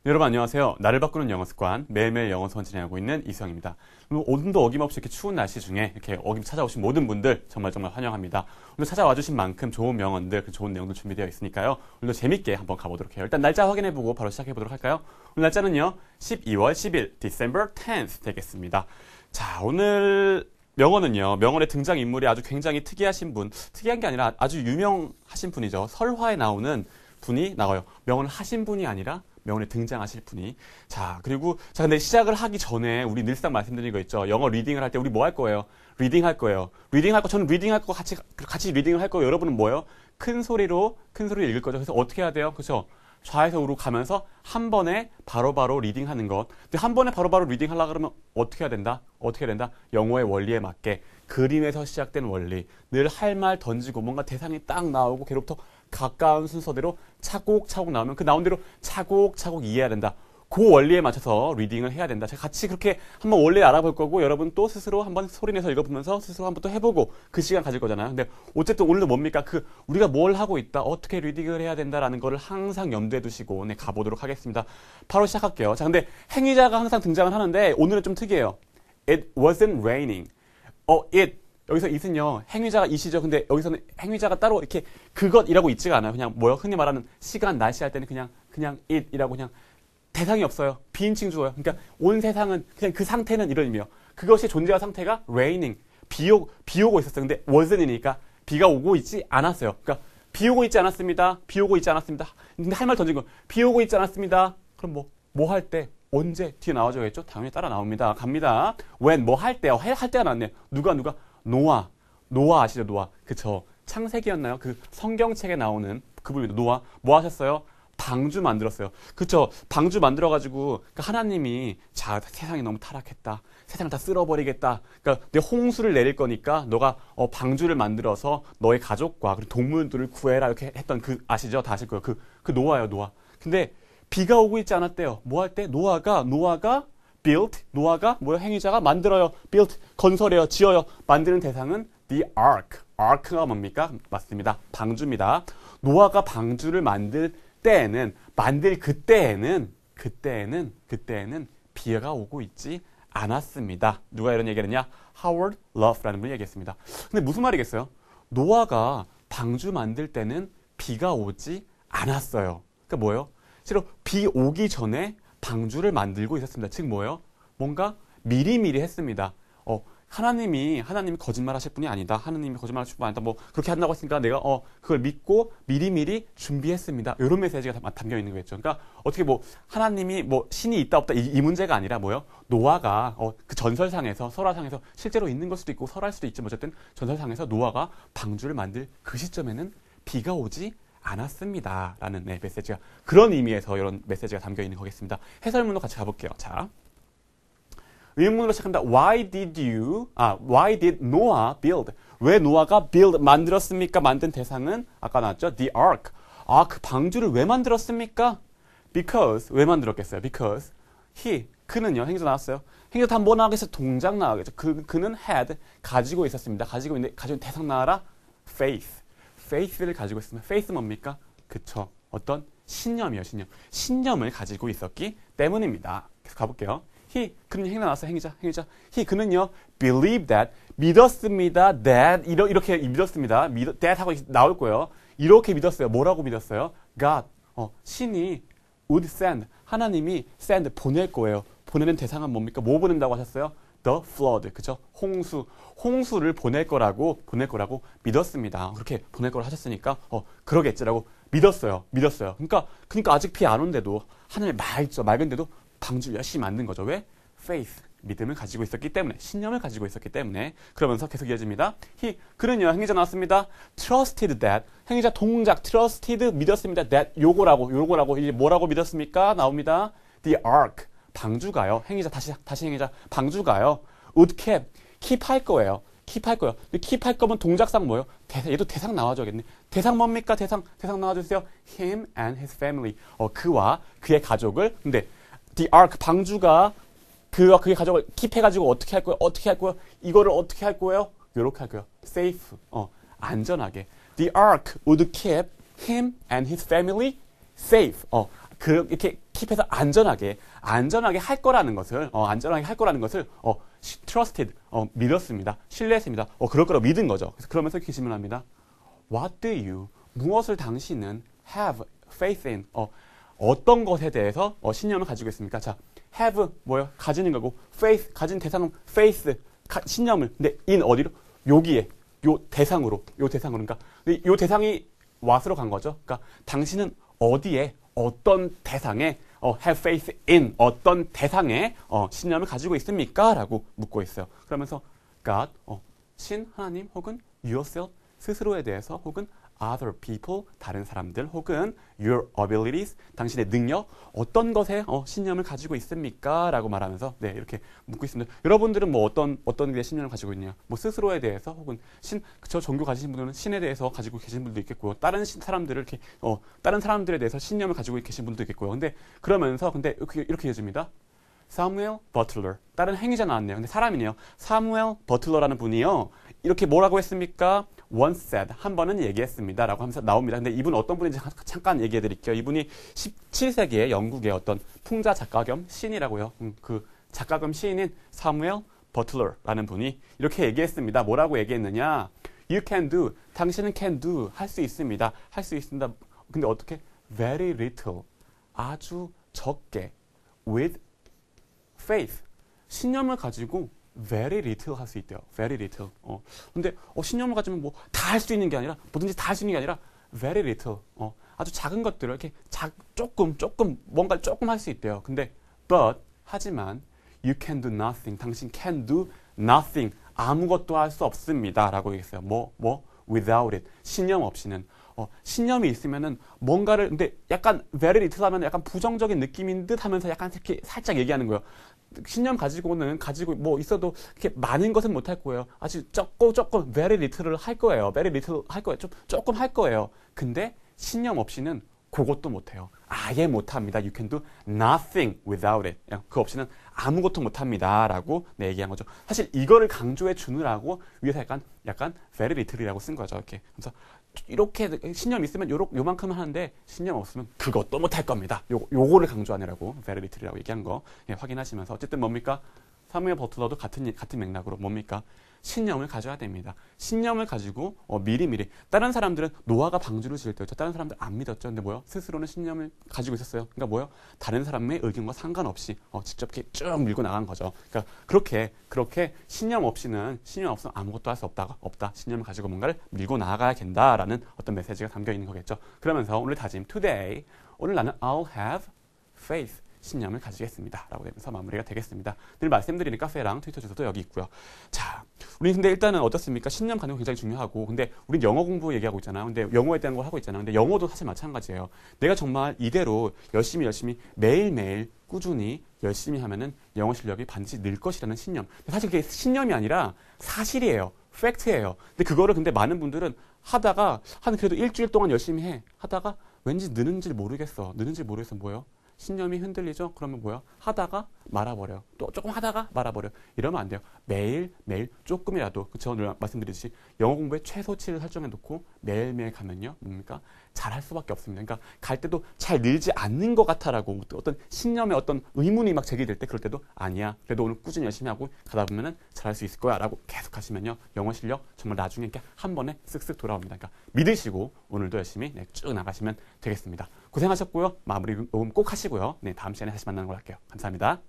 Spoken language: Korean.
여러분 안녕하세요. 나를 바꾸는 영어 습관, 매일매일 영어 수업 진행하고 있는 이수영입니다. 오늘도 어김없이 이렇게 추운 날씨 중에 이렇게 찾아오신 모든 분들 정말 환영합니다. 오늘 찾아와 주신 만큼 좋은 명언들, 좋은 내용들 준비되어 있으니까요. 오늘도 재밌게 한번 가보도록 해요. 일단 날짜 확인해보고 바로 시작해보도록 할까요? 오늘 날짜는요, 12월 10일, December 10th 되겠습니다. 자, 오늘 명언은요, 명언의 등장인물이 아주 굉장히 특이하신 분, 특이한 게 아니라 아주 유명하신 분이죠. 설화에 나오는 분이 나와요. 명언을 하신 분이 아니라 명언에 등장하실 분이. 자, 그리고, 근데 시작을 하기 전에 우리 늘상 말씀드린 거 있죠. 영어 리딩을 할 때 우리 뭐 할 거예요? 리딩 할 거예요. 리딩 할 거, 저는 리딩 할 거 같이 리딩을 할 거예요. 여러분은 뭐예요? 큰 소리로 읽을 거죠. 그래서 어떻게 해야 돼요? 그죠? 좌에서 우로 가면서 한 번에 바로바로 리딩 하는 것. 근데 한 번에 바로바로 리딩 하려고 그러면 어떻게 해야 된다? 영어의 원리에 맞게. 그림에서 시작된 원리. 늘 할 말 던지고 뭔가 대상이 딱 나오고 걔로부터 가까운 순서대로 차곡차곡 나오면 그 나온 대로 차곡차곡 이해해야 된다. 그 원리에 맞춰서 리딩을 해야 된다. 제가 같이 그렇게 한번 원리 알아볼 거고 여러분 또 스스로 한번 소리내서 읽어보면서 스스로 한번 또 해보고 그 시간 가질 거잖아요. 근데 어쨌든 오늘은 뭡니까? 우리가 뭘 하고 있다, 어떻게 리딩을 해야 된다라는 거를 항상 염두에 두시고 가보도록 하겠습니다. 바로 시작할게요. 자, 근데 행위자가 항상 등장을 하는데 오늘은 좀 특이해요. It wasn't raining. 여기서 it은요, 행위자가 it이죠. 근데 여기서는 행위자가 따로 이렇게 그것이라고 있지가 않아요. 그냥 흔히 말하는 시간, 날씨 할 때는 그냥 it이라고 그냥 대상이 없어요. 비인칭 주어요. 그러니까 온 세상은 그냥 그 상태는 이런 의미예요. 그것이 존재한 상태가 raining, 비 오고 있었어요. 근데 wasn't이니까 비가 오고 있지 않았어요. 그러니까 비 오고 있지 않았습니다. 근데 할 말 던진 거, 비 오고 있지 않았습니다. 그럼 뭐 할 때? 언제? 뒤에 나와줘야겠죠? 당연히 따라 나옵니다. 갑니다. when, 뭐 할 때요? 할 때가 나왔네요. 누가? 노아 아시죠? 노아. 그쵸. 창세기였나요? 그 성경책에 나오는 그분입니다. 노아. 뭐 하셨어요? 방주 만들었어요. 그쵸. 방주 만들어가지고, 하나님이, 자, 세상이 너무 타락했다. 세상을 다 쓸어버리겠다. 그러니까 내 홍수를 내릴 거니까, 너가, 방주를 만들어서 너의 가족과 그리고 동물들을 구해라. 이렇게 했던 아시죠? 다 아실 거예요. 그 노아예요, 노아. 근데, 비가 오고 있지 않았대요. 뭐 할 때? 노아가 built, 노아가 행위자가 만들어요. built, 건설해요. 지어요. 만드는 대상은 the ark. ark가 뭡니까? 맞습니다. 방주입니다. 노아가 방주를 만들 그때에는 비가 오고 있지 않았습니다. 누가 이런 얘기를 했냐? Howard Love라는 분이 얘기했습니다. 근데 무슨 말이겠어요? 노아가 방주 만들 때는 비가 오지 않았어요. 그러니까 뭐예요? 실로 비 오기 전에 방주를 만들고 있었습니다. 즉 뭐예요? 뭔가 미리미리 했습니다. 하나님이 거짓말 하실 분이 아니다. 하나님이 거짓말 하실 분이 아니다. 그렇게 한다고 했으니까 내가 그걸 믿고 미리미리 준비했습니다. 이런 메시지가 담겨 있는 거겠죠. 그러니까 어떻게 하나님이 신이 있다 없다 이 문제가 아니라 뭐예요? 노아가 그 전설상에서 설화상에서 실제로 있는 걸 수도 있고 설할 수도 있지만 어쨌든 전설상에서 노아가 방주를 만들 그 시점에는 비가 오지 않았습니다. 라는 메시지가 그런 의미에서 이런 메시지가 담겨 있는 거겠습니다. 해설문으로 같이 가볼게요. 자, 의문문으로 시작합니다. Why did Noah build? 왜 노아가 build 만들었습니까? 만든 대상은 아까 나왔죠. The ark. 그 방주를 왜 만들었습니까? Because 왜 만들었겠어요? Because 그는요. 행위자 나왔어요. 행위자 다음 뭐 나오겠어요? 동작 나오겠죠. 그는 had 가지고 있었습니다. 가지고 있는 대상 나와라. faith를 가지고 있습니다. faith 뭡니까? 그쵸. 어떤 신념이에요. 신념을 가지고 있었기 때문입니다. 계속 가볼게요. 그는 행위자 나왔어요. 행위자. 그는요, believe that, 믿었습니다. that, 이렇게 믿었습니다. that 하고 나올 거예요. 이렇게 믿었어요. 뭐라고 믿었어요? God, 신이 would send, 하나님이 send, 보낼 거예요. 보내는 대상은 뭡니까? 뭐 보낸다고 하셨어요? The flood, 그쵸? 홍수를 보낼 거라고 믿었습니다. 그렇게 보낼 거라고 하셨으니까, 그러겠지라고 믿었어요. 그러니까 아직 비 안 온데도, 하늘에 맑은데도 방주를 열심히 만든 거죠. 왜? faith, 믿음을 가지고 있었기 때문에, 신념을 가지고 있었기 때문에. 그러면서 계속 이어집니다. 그는요, 행위자 나왔습니다. trusted that, 행위자 동작, trusted, 믿었습니다. that, 요거라고, 이제 뭐라고 믿었습니까? 나옵니다. the ark, 방주가요. 행위자, 다시 행위자, 방주가요. would keep 할 거예요. 근데 keep 할 거면 동작상 뭐예요? 얘도 대상 나와줘야겠네. 대상 뭡니까? 대상 나와주세요. him and his family. 그와 그의 가족을. 근데 the ark, 방주가 그와 그의 가족을 keep 해가지고 어떻게 할 거예요? 이거를 어떻게 할 거예요? 요렇게 할 거예요. safe, 안전하게. The ark would keep him and his family safe. 이렇게 킵해서 안전하게 할 거라는 것을, trusted, 믿었습니다. 신뢰했습니다. 그럴 거라고 믿은 거죠. 그래서 그러면서 이렇게 질문합니다. What do you, 무엇을 당신은 have faith in, 어떤 것에 대해서 신념을 가지고 있습니까? 자, have 뭐요? 가지는 거고, faith 가진 대상은 faith 신념을. 근데 in 어디로? 여기에 요 대상으로 그러니까 요 대상이 what으로 간 거죠. 그러니까 당신은 어디에 어떤 대상에 have faith in 어떤 대상에 신념을 가지고 있습니까? 라고 묻고 있어요. 그러면서 God, 신, 하나님 혹은 yourself 스스로에 대해서 혹은 other people, 다른 사람들 혹은 your abilities, 당신의 능력, 어떤 것에 신념을 가지고 있습니까? 라고 말하면서 네, 이렇게 묻고 있습니다. 여러분들은 뭐 어떤 게 신념을 가지고 있냐? 뭐 스스로에 대해서 혹은 저 종교 가지신 분들은 신에 대해서 가지고 계신 분도 있겠고요. 다른 사람들을 이렇게 다른 사람들에 대해서 신념을 가지고 계신 분도 있겠고요. 근데 이렇게 해줍니다. 사무엘 버틀러. 다른 행위자 나왔네요. 근데 사람이네요. 사무엘 버틀러라는 분이요. 이렇게 뭐라고 했습니까? once said. 한 번은 얘기했습니다. 라고 하면서 나옵니다. 근데 이분 어떤 분인지 잠깐 얘기해 드릴게요. 이분이 17세기에 영국의 어떤 풍자 작가 겸 시인이라고요. 그 작가 겸 시인인 사무엘 버틀러라는 분이 이렇게 얘기했습니다. 뭐라고 얘기했느냐? You can do. 당신은 can do. 할 수 있습니다. 할 수 있습니다. 근데 어떻게? very little. 아주 적게. with faith. 신념을 가지고 very little 할 수 있대요. very little. 근데 신념을 가지면 뭐 다 할 수 있는 게 아니라 뭐든지 다 할 수 있는 게 아니라 very little. 아주 작은 것들을 이렇게 조금 뭔가를 조금 할 수 있대요. 근데 but 하지만 you can do nothing. 당신 can do nothing. 아무것도 할 수 없습니다라고 얘기했어요. without it. 신념 없이는. 신념이 있으면은 뭔가를 근데 약간 very little 하면 약간 부정적인 느낌인 듯 하면서 약간 이렇게 살짝 얘기하는 거예요. 신념 가지고 뭐 있어도 이렇게 많은 것은 못 할 거예요. 아주 조금 very little를 할 거예요. very little 할 거예요. 조금 할 거예요. 근데 신념 없이는 그것도 못 해요. 아예 못 합니다. You can do nothing without it. 그 없이는 아무것도 못 합니다라고 얘기한 거죠. 사실 이거를 강조해 주느라고 위에서 약간 very little이라고 쓴 거죠. 이렇게. 그래서 이렇게 신념 있으면 요만큼은 하는데 신념 없으면 그것도 못 할 겁니다. 요거를 강조하느라고 very little이라고 얘기한 거 확인하시면서 어쨌든 뭡니까? 사무엘 버틀러도 같은 맥락으로 뭡니까? 신념을 가져야 됩니다. 신념을 가지고 미리 다른 사람들은 노아가 방주를 지을 때였죠. 다른 사람들 안 믿었죠. 근데 스스로는 신념을 가지고 있었어요. 그러니까 다른 사람의 의견과 상관없이 직접 이렇게 쭉 밀고 나간 거죠. 그러니까 그렇게 신념 없으면 아무것도 할 수 없다. 신념을 가지고 뭔가를 밀고 나아가야 된다라는 어떤 메시지가 담겨 있는 거겠죠. 그러면서 오늘 다짐 today 오늘 나는 I'll have faith. 신념을 가지겠습니다. 라고 되면서 마무리가 되겠습니다. 늘 말씀드리는 카페랑 트위터 주소도 여기 있고요. 자, 우리 근데 일단은 어떻습니까? 신념 가는 거 굉장히 중요하고, 근데 우린 영어 공부 얘기하고 있잖아요. 근데 영어에 대한 거 하고 있잖아요. 근데 영어도 사실 마찬가지예요. 내가 정말 이대로 열심히 매일매일 꾸준히 열심히 하면은 영어 실력이 반드시 늘 것이라는 신념. 사실 그게 신념이 아니라 사실이에요. 팩트예요. 근데 많은 분들은 하다가 그래도 일주일 동안 열심히 하다가 왠지 느는지 모르겠어 뭐예요? 신념이 흔들리죠? 그러면 하다가 말아버려. 또 조금 하다가 말아버려. 이러면 안 돼요. 매일 조금이라도, 오늘 말씀드렸듯이 영어 공부에 최소치를 설정해 놓고 매일매일 가면요. 뭡니까? 잘할 수밖에 없습니다. 그러니까 갈 때도 잘 늘지 않는 것 같아라고 어떤 신념의 어떤 의문이 막 제기될 때 그럴 때도 아니야. 그래도 오늘 꾸준히 열심히 하고 가다 보면은 잘할 수 있을 거야 라고 계속 하시면요. 영어 실력 정말 나중에 이렇게 한 번에 쓱쓱 돌아옵니다. 그러니까 믿으시고 오늘도 열심히 쭉 나가시면 되겠습니다. 고생하셨고요. 마무리 녹음 꼭 하시고요. 다음 시간에 다시 만나는 걸로 할게요. 감사합니다.